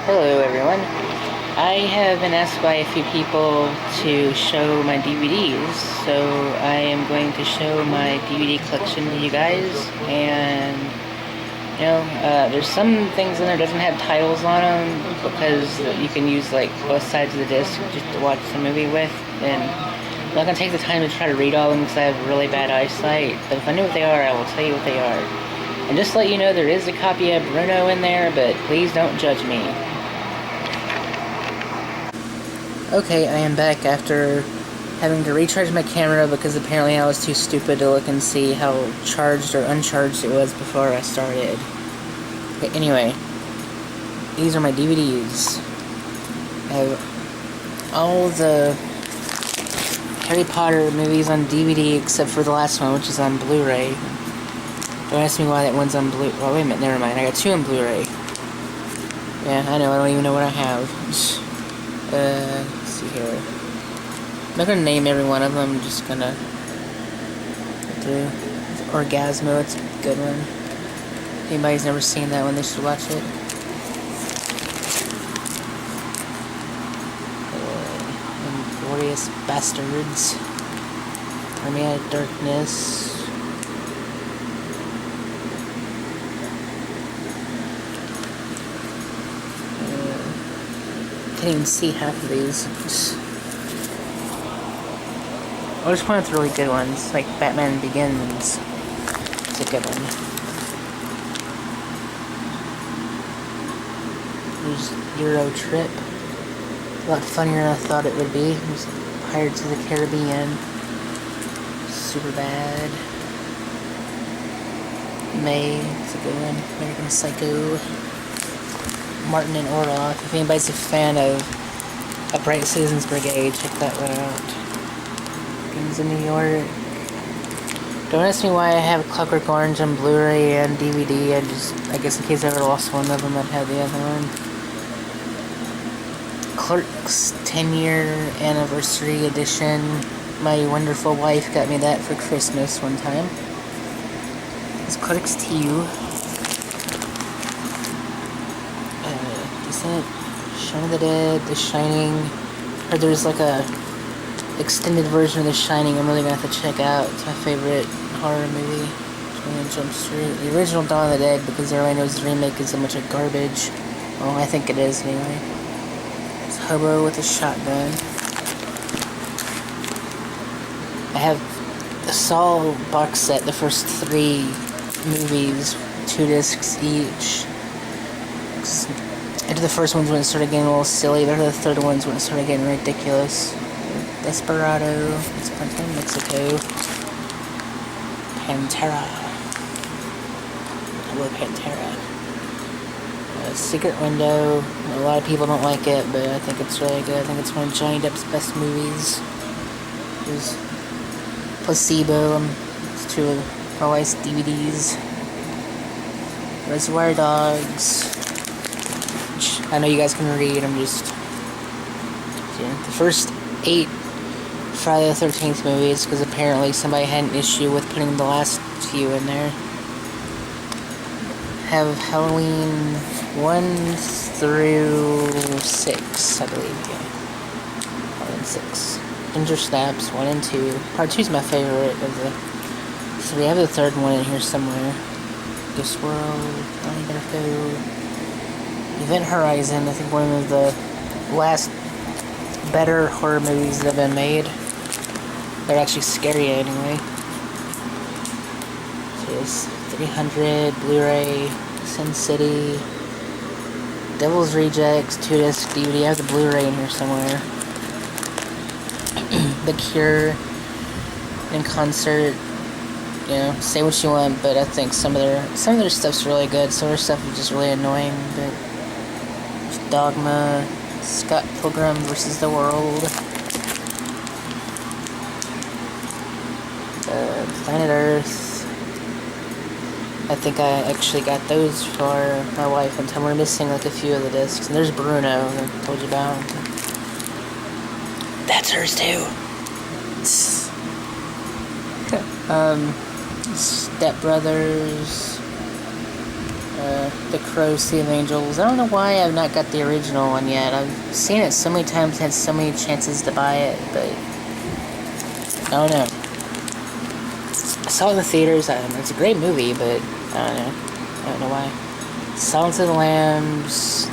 Hello everyone. I have been asked by a few people to show my DVDs, so I am going to show my DVD collection to you guys, and there's some things in there that doesn't have titles on them because you can use like both sides of the disc just to watch the movie with, and I'm not going to take the time to try to read all of them because I have really bad eyesight, but if I knew what they are, I will tell you what they are. And just to let you know, there is a copy of Bruno in there, but please don't judge me. Okay, I am back after having to recharge my camera because apparently I was too stupid to look and see how charged or uncharged it was before I started. Okay, anyway, these are my DVDs. I have all the Harry Potter movies on DVD except for the last one, which is on Blu-ray. Don't ask me why that one's on Blu-ray. Oh, wait a minute, never mind. I got two on Blu-ray. Yeah, I know, I don't even know what I have. Let's see here. I'm not gonna name every one of them, I'm just gonna do Orgasmo, it's a good one. If anybody's never seen that one, they should watch it. Glorious Bastards. Army of Darkness. Can't even see half of these. I'll just point out the really good ones, like Batman Begins. It's a good one. There's Euro Trip. A lot funnier than I thought it would be. There's Pirates of the Caribbean. Super bad. May. It's a good one. American Psycho. Martin and Orloff. If anybody's a fan of Upright Citizens Brigade, check that one out. Gangs in New York. Don't ask me why I have Clockwork Orange on Blu-ray and DVD. I guess in case I ever lost one of them, I'd have the other one. Clerks 10-year anniversary edition. My wonderful wife got me that for Christmas one time. It's Clerks 2. Shaun of the Dead, The Shining, or there's like a extended version of The Shining I'm really gonna have to check out. It's my favorite horror movie. 21 Jump Street. The original Dawn of the Dead, because everybody knows the remake is so much of garbage. Well, I think it is anyway. It's Hobo with a Shotgun. I have the Saw box set, the first 3 movies, 2 discs each. Into the first ones when it started getting a little silly, they're the third ones when it started getting ridiculous. Desperado, it's in Mexico. Pantera. I love Pantera. Secret Window, a lot of people don't like it, but I think it's really good. I think it's one of Johnny Depp's best movies. There's Placebo, it's 2 of my wife's DVDs. Reservoir Dogs. I know you guys can read, I'm just... Yeah, the first 8 Friday the 13th movies, because apparently somebody had an issue with putting the last few in there. Have Halloween 1 through 6, I believe, yeah. 1 and 6. Ginger Snaps 1 and 2. Part 2 is my favorite of the... So we have the third one in here somewhere. Ghost World, Donnie Darko... Event Horizon, I think one of the last better horror movies that have been made. They're actually scary anyway. So it's 300, Blu-ray, Sin City, Devil's Rejects, 2-disc DVD. I have the Blu-ray in here somewhere. The Cure, in concert. You know, say what you want, but I think some of their stuff's really good. Some of their stuff is just really annoying, but Dogma, Scott Pilgrim vs. the World, Planet Earth. I think I actually got those for my wife one time. We're missing like a few of the discs. And there's Bruno, I told you about. That's hers too. Step Brothers, The Crow, Sea of Angels. I don't know why I've not got the original one yet. I've seen it so many times, had so many chances to buy it, but I don't know. I saw it in the theaters. It's a great movie, but I don't know why. Silence of the Lambs,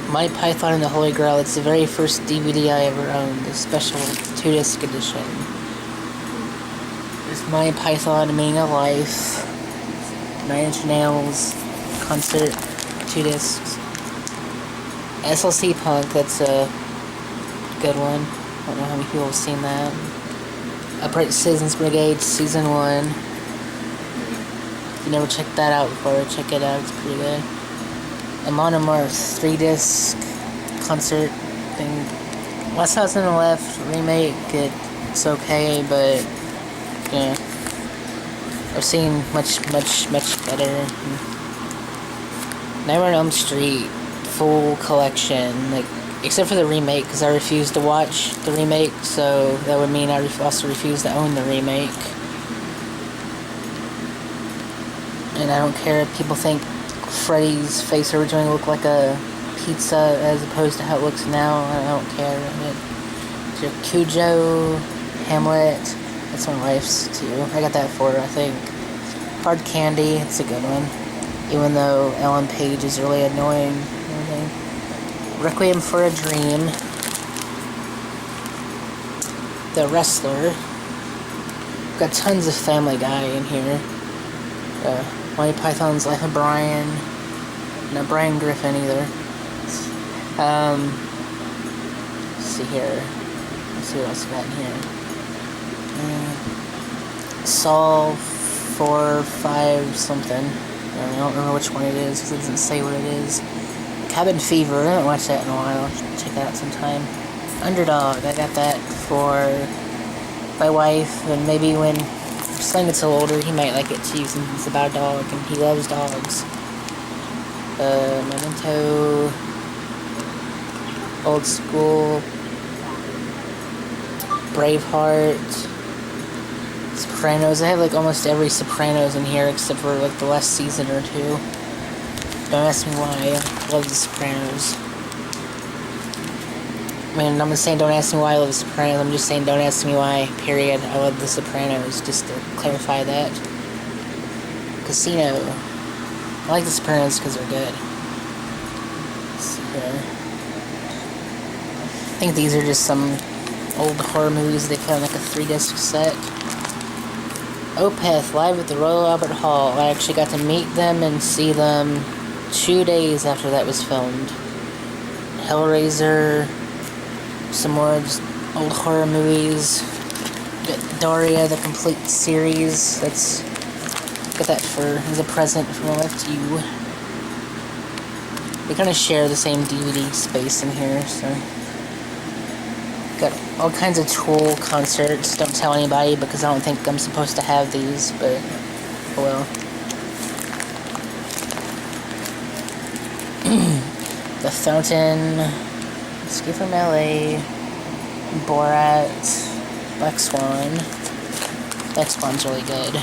My Python and the Holy Grail. It's the very first DVD I ever owned, the special 2-disc edition. It's My Python, Meaning of Life, 9 Inch Nails, concert, 2 discs. SLC Punk, that's a good one. I don't know how many people have seen that. Upright Citizens Brigade, Season 1. If you never checked that out before, check it out, it's pretty good. Amon Amarth, 3-disc concert thing. Last House on the Left remake, it's okay, but yeah. I've seen much better. Nightmare on Elm Street, full collection, like, except for the remake, because I refused to watch the remake, so that would mean I also refuse to own the remake. And I don't care if people think Freddy's face originally looked like a pizza as opposed to how it looks now. I don't care. So Cujo, Hamlet, that's my wife's too. I got that for her, I think. Hard Candy, it's a good one. Even though Ellen Page is really annoying. Requiem for a Dream. The Wrestler. Got tons of Family Guy in here. Monty Python's Life of Brian. Not Brian Griffin either. Let's see here. Let's see what else we got in here. Saw 4, 5, something. I don't remember which one it is because it doesn't say what it is. Cabin Fever. I haven't watched that in a while. Check that out sometime. Underdog. I got that for my wife, and maybe when son gets a little older, he might like it too, since it's about a dog, and he loves dogs. Memento, Old School, Braveheart, Sopranos. I have like almost every Sopranos in here except for like the last season or two. Don't ask me why. I love the Sopranos. I mean, I'm not saying don't ask me why I love The Sopranos, I'm just saying don't ask me why, period, I love The Sopranos, just to clarify that. Casino. I like The Sopranos because they're good. Let's see here. I think these are just some old horror movies they found like a 3-disc set. Opeth, live at the Royal Albert Hall. I actually got to meet them and see them 2 days after that was filmed. Hellraiser, some more just old horror movies. Got Daria, the complete series. That's got that as a present from my wife to you. We kind of share the same DVD space in here, so got all kinds of Tool concerts. Don't tell anybody because I don't think I'm supposed to have these, but oh well. The Fountain, Escape from LA, Borat, Black Swan. Black Swan's really good.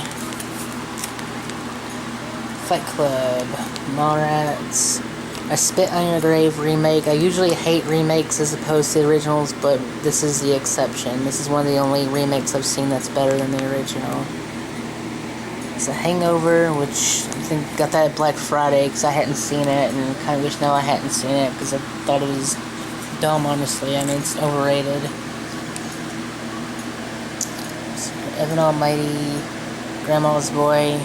Fight Club, Mallrats, I Spit on Your Grave remake. I usually hate remakes as opposed to the originals, but this is the exception. This is one of the only remakes I've seen that's better than the original. It's A Hangover, which I think got that at Black Friday because I hadn't seen it, and kind of wish now I hadn't seen it because I thought it was dumb, honestly. I mean, it's overrated. Evan Almighty, Grandma's Boy,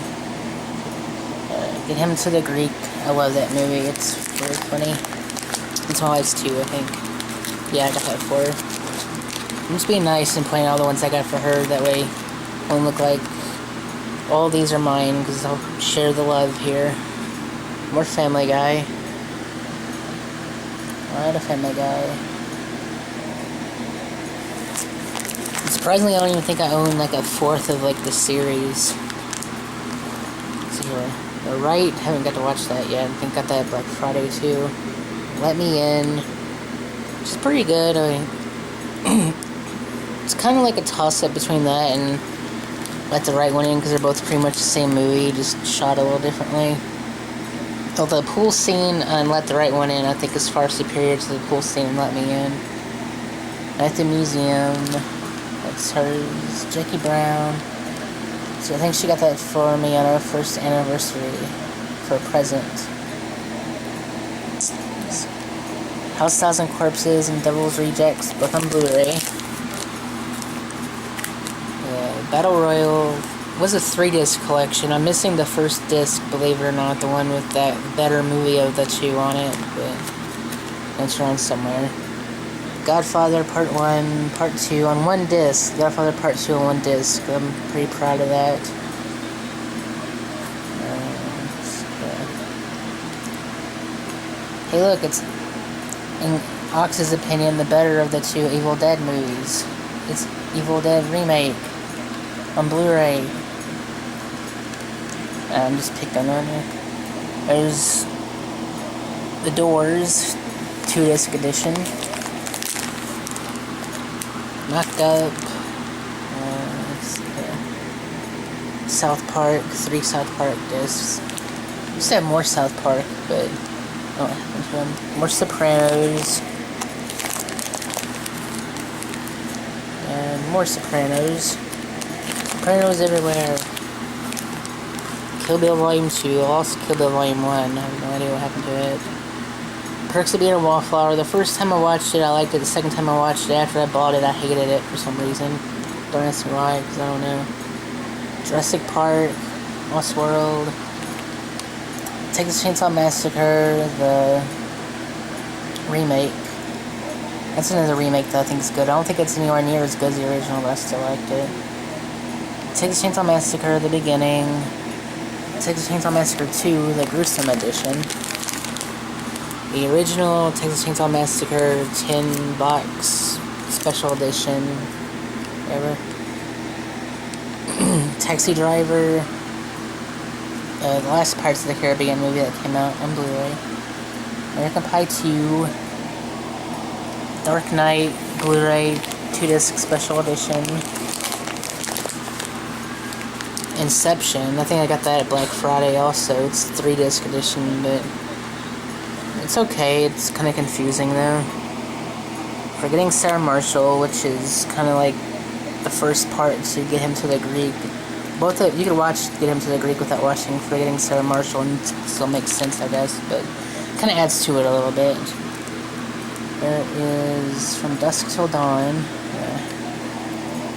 Get Him to the Greek. I love that movie. It's very funny. It's my wife's too, I think. Yeah, I got that for her. I'm just being nice and playing all the ones I got for her. That way, it won't look like all these are mine because I'll share the love here. More Family Guy. A lot of Family Guy. Surprisingly, I don't even think I own like a fourth of like the series. Let's see here. The Right, haven't got to watch that yet. I think I got that Black Friday too. Let Me In, which is pretty good. I mean, it's kind of like a toss-up between that and Let the Right One In because they're both pretty much the same movie, just shot a little differently. Although the pool scene and Let the Right One In, I think is far superior to the pool scene and Let Me In. At the museum, that's hers, Jackie Brown. So I think she got that for me on our first anniversary for a present. House Thousand Corpses and Devil's Rejects, both on Blu-ray. Battle Royale was a 3-disc collection. I'm missing the first disc, believe it or not, the one with that better movie of the two on it, but it's around somewhere. Godfather Part 1, Part 2 on one disc. Godfather Part 2 on one disc. I'm pretty proud of that. Hey look, it's, in Ox's opinion, the better of the two Evil Dead movies. It's Evil Dead Remake on Blu-ray. I'm just picking on it. There's The Doors 2-disc edition. Knocked Up. South Park, 3 South Park discs. Used to have more South Park, but oh, more Sopranos. And more Sopranos. Sopranos everywhere. Kill Bill Volume 2, also Kill Bill Volume 1. I have no idea what happened to it. Perks of Being a Wallflower. The first time I watched it, I liked it. The second time I watched it, after I bought it, I hated it for some reason. Don't ask me why, because I don't know. Jurassic Park, Lost World, Texas Chainsaw Massacre, the remake. That's another remake that I think is good. I don't think it's anywhere near as good as the original, but I still liked it. Texas Chainsaw Massacre, the beginning. Texas Chainsaw Massacre 2, the gruesome edition. The original Texas Chainsaw Massacre 10-box special edition. Whatever. Taxi Driver. The last Pirates of the Caribbean movie that came out on Blu-ray. American Pie 2. Dark Knight Blu-ray 2-disc special edition. Inception. I think I got that at Black Friday also. It's 3-disc edition, but it's okay. It's kind of confusing though. Forgetting Sarah Marshall, which is kind of like the first part to get him to the Greek. You could watch Get Him to the Greek without watching Forgetting Sarah Marshall, and it still makes sense, I guess, but kind of adds to it a little bit. There is From Dusk Till Dawn,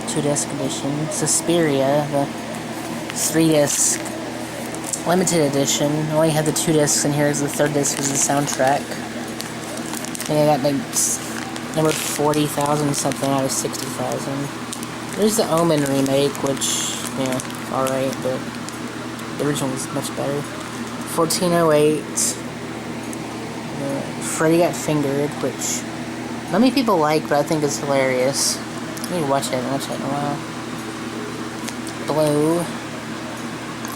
2-disc edition. Suspiria, the 3-disc limited edition. I only had the 2 discs in here, because the 3rd disc is the soundtrack. I think I got like number 40,000 something out of 60,000. There's the Omen remake, which, yeah, alright, but the original was much better. 1408. Freddy Got Fingered, which not many people like, but I think is hilarious. I need to watch it. I haven't watched it in a while. Blue.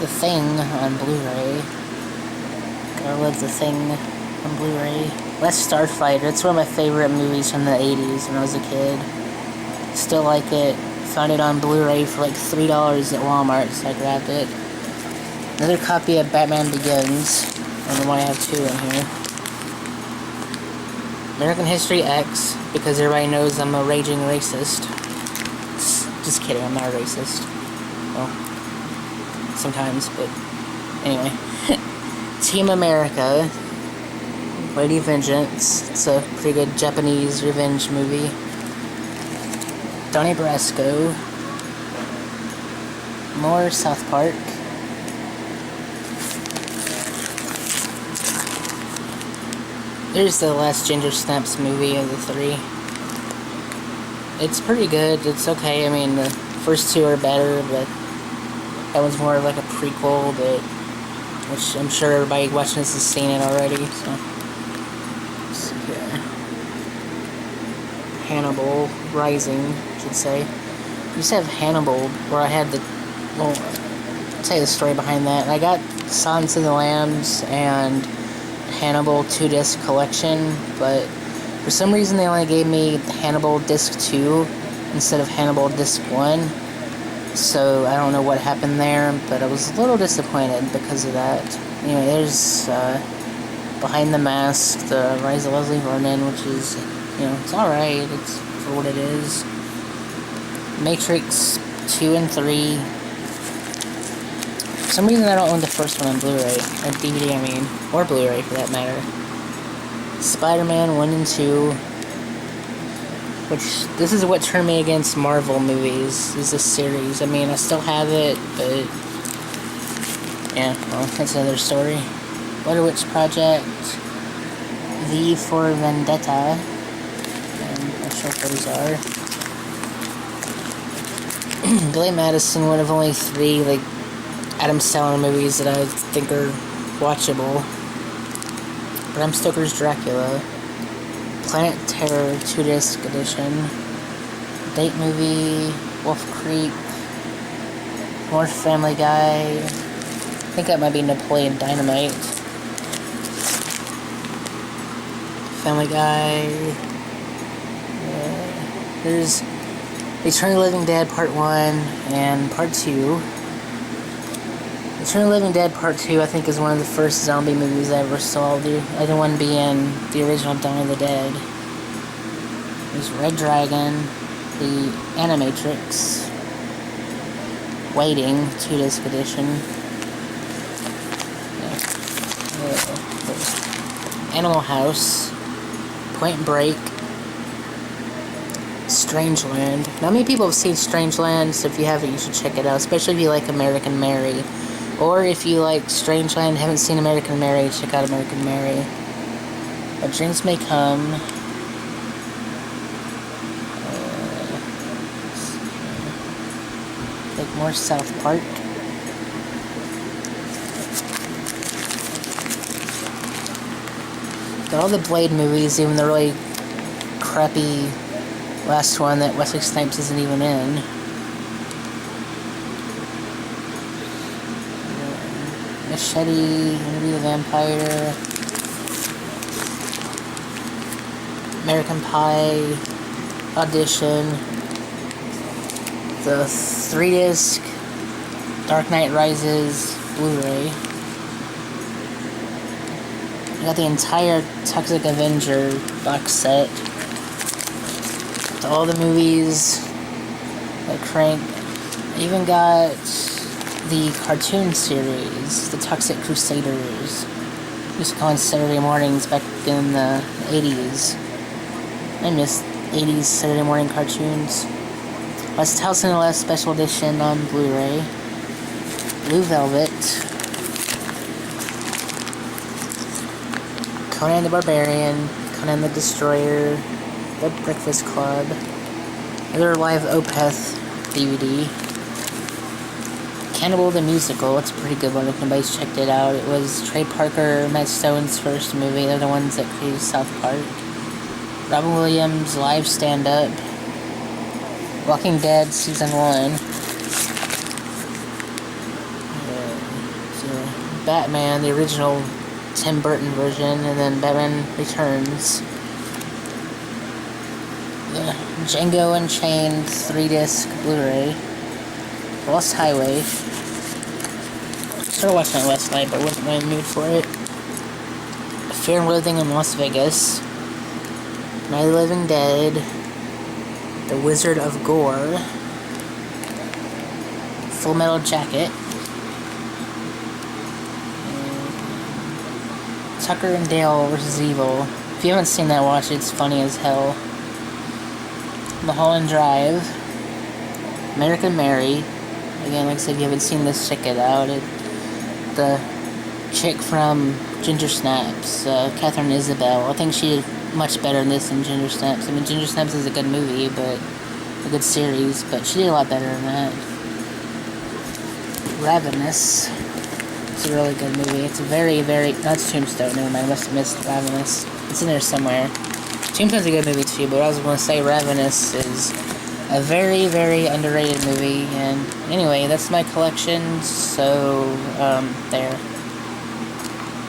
The Thing on Blu-ray. I love The Thing on Blu-ray. That's Starfighter. It's one of my favorite movies from the 80s when I was a kid. Still like it. Found it on Blu-ray for like $3 at Walmart, so I grabbed it. Another copy of Batman Begins. I don't know why I have 2 in here. American History X, because everybody knows I'm a raging racist. Just kidding, I'm not a racist. Well, sometimes, but anyway. Team America. Lady Vengeance. It's a pretty good Japanese revenge movie. Donnie Brasco. More South Park. There's the last Ginger Snaps movie of the 3. It's pretty good. It's okay. I mean, the first 2 are better, but that one's more like a prequel, but which I'm sure everybody watching this has seen it already. So, yeah. Hannibal Rising, I should say. I used to have Hannibal, where I had the. Well, I'll tell you the story behind that. I got Silence of the Lambs and Hannibal 2-disc collection, but for some reason they only gave me Hannibal disc 2 instead of Hannibal disc 1, so I don't know what happened there, but I was a little disappointed because of that. Anyway, there's Behind the Mask, the Rise of Leslie Vernon, which is, it's alright. It's for what it is. Matrix 2 and 3. For some reason I don't own the first one on Blu-ray, or DVD I mean, or Blu-ray for that matter. Spider-Man 1 and 2, which, this is what turned me against Marvel movies, is this series. I mean, I still have it, but, yeah, well, that's another story. Blair Witch Project, V for Vendetta, I'm not sure what those are. Billy Madison, one of only 3, like, Adam Sandler movies that I think are watchable. Bram Stoker's Dracula. Planet Terror 2-disc edition. Date movie. Wolf Creek. More Family Guy. I think that might be Napoleon Dynamite. Family Guy. There's Return of the Living Dead Part 1 and Part 2. Return of the Living Dead Part 2, I think, is one of the first zombie movies I ever saw. The other one being the original Dawn of the Dead. There's Red Dragon, the Animatrix, Waiting, 2-disc edition. Animal House, Point Break, Strangeland. Not many people have seen Strangeland, so if you haven't, you should check it out, especially if you like American Mary. Or if you like Strangeland and haven't seen American Mary, check out American Mary. But Dreams May Come. Like more South Park. Got all the Blade movies, even the really crappy last one that Wesley Snipes isn't even in. Machete, Interview with the Vampire, American Pie, Audition, the 3-disc Dark Knight Rises Blu-ray. I got the entire Toxic Avenger box set. All the movies, like Crank. I even got the cartoon series, the Toxic Crusaders. Used to call on Saturday mornings back in the 80s. I miss 80s Saturday morning cartoons. West House and the Last Special Edition on Blu-ray. Blue Velvet. Conan the Barbarian. Conan the Destroyer. The Breakfast Club. Another live Opeth DVD. Cannibal the Musical, it's a pretty good one if nobody's checked it out. It was Trey Parker, Matt Stone's first movie. They're the ones that created South Park. Robin Williams live stand-up. Walking Dead Season 1. Batman, the original Tim Burton version, and then Batman Returns. Django Unchained 3-disc Blu-ray. Lost Highway. Started watching it last night, but wasn't in the mood for it. Fear and Loathing in Las Vegas. Night of the Living Dead. The Wizard of Gore. Full Metal Jacket. Tucker and Dale vs. Evil. If you haven't seen that, watch it. It's funny as hell. Mulholland Drive. American Mary. Again, like I said, if you haven't seen this, check it out. The chick from Ginger Snaps, Catherine Isabel. I think she did much better in this than Ginger Snaps. I mean, Ginger Snaps is a good movie, but a good series, but she did a lot better than that. Ravenous. It's a really good movie. It's a very, that's Tombstone. Never mind, I must have missed Ravenous. It's in there somewhere. Tombstone's a good movie too, but I was going to say Ravenous is a very, very underrated movie. And anyway, that's my collection, so, there.